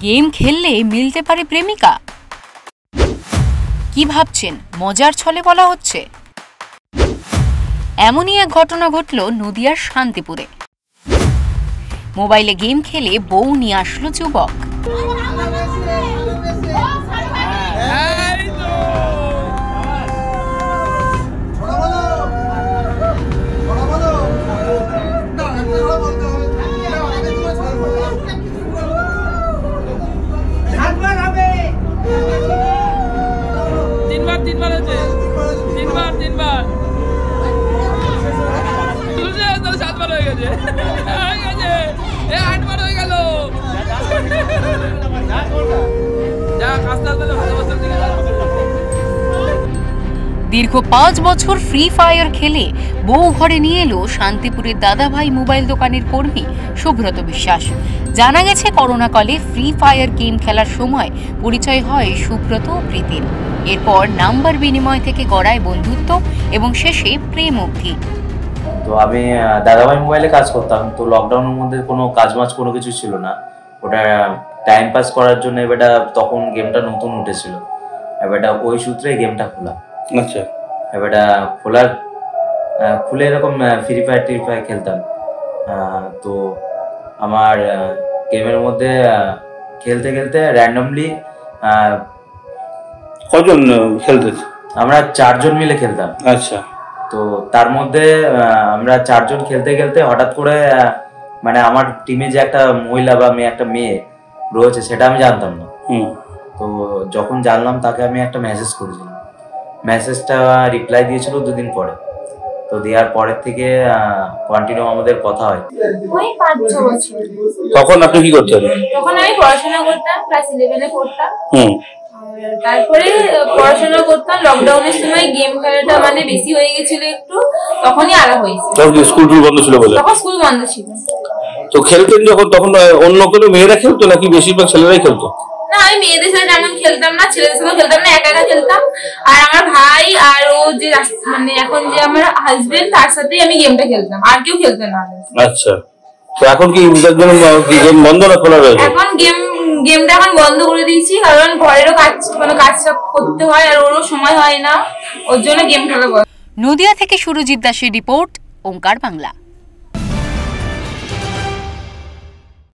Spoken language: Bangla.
গেম খেললে মিলতে পারে প্রেমিকা? কি ভাবছেন মজার ছলে বলা হচ্ছে? এমনই এক ঘটনা ঘটল নদিয়ার শান্তিপুরে। মোবাইলে গেম খেলে বউ নিয়ে আসলো যুবক। দীর্ঘ 5 বছর ফ্রি ফায়ার খেলে বউ ঘরে নিয়ে এলো শান্তিপুরের দাদাভাই মোবাইল দোকানের কর্মী সুব্রত বিশ্বাস। জানা গেছে করোনাকালে ফ্রি ফায়ার গেম খেলার সময় পরিচয় হয় সুব্রত ও প্রীতির। এরপর নাম্বার বিনিময় থেকে গড়ায় বন্ধুত্ব এবং শেষে প্রেম অবধি। তো আমি দাদাভাই মোবাইলে কাজ করতাম, তো লকডাউনের মধ্যে কোনো কাজমাজ কোনো কিছু ছিল না, ওটা টাইম পাস করার জন্য এবারটা তখন গেমটা নতুন উঠেছিল, এবারটা ওই সূত্রে গেমটা খোলা। আচ্ছা, এবারটা খুলে এরকম ফ্রি ফায়ার খেলতাম। তো আমার গেমের মধ্যে খেলতে খেলতে র্যান্ডমলি কজন খেলতে? আমরা 4 জন মিলে খেলতাম। আচ্ছা, তো তার মধ্যে আমরা 4 জন খেলতে খেলতে হঠাৎ করে মানে আমার টিমে যে একটা মহিলা বা একটা মেয়ে রয়েছে সেটা আমি জানতাম না। তো যখন জানলাম তাকে আমি একটা মেসেজ করেছিলাম, মেসেজটা রিপ্লাই দিয়েছিল 2 দিন পরে। তো দেওয়ার পরের থেকে কন্টিনিউ আমাদের কথা হয়। ওই 5-6 বছর। তখন আপনি কি করতেন? তখন আমি পড়াশোনা করতাম, ক্লাস 11 এ পড়তাম। তারপরে পড়াশোনা করতাম, লকডাউনের সময় গেম খেলাটা মানে বেশি হয়ে গেছিল একটু, তখনই আলাদা হয়েছে। তখন স্কুল বন্ধ ছিল বলে? তখন স্কুল বন্ধ ছিল। তো খেলতেন যখন, তখন অন্য কোনো মেয়েরা খেলতো নাকি বেশিরভাগ ছেলেরাই খেলতো? না, আমি মেয়েদের সাথে তেমন খেলতাম না, ছেলেদের সাথে খেলতাম না, একা একা খেলতাম। আর আমার ভাই আর ও যে মানে এখন যে আমার হাজবেন্ড, তার সাথেই আমি গেমটা খেলতাম, আর কেউ খেলতো না। আচ্ছা, তো এখন কি গেম বন্ধ না খোলা রয়েছে? এখন গেমটা এখন বন্ধ করে দিয়েছি, কারণ ঘরেরও কাজ করতে হয় আর ওরও সময় হয় না, ওর জন্য গেম খেলা বন্ধ। নদিয়া থেকে সুরজিৎ দাসের রিপোর্ট, ওঙ্কার বাংলা।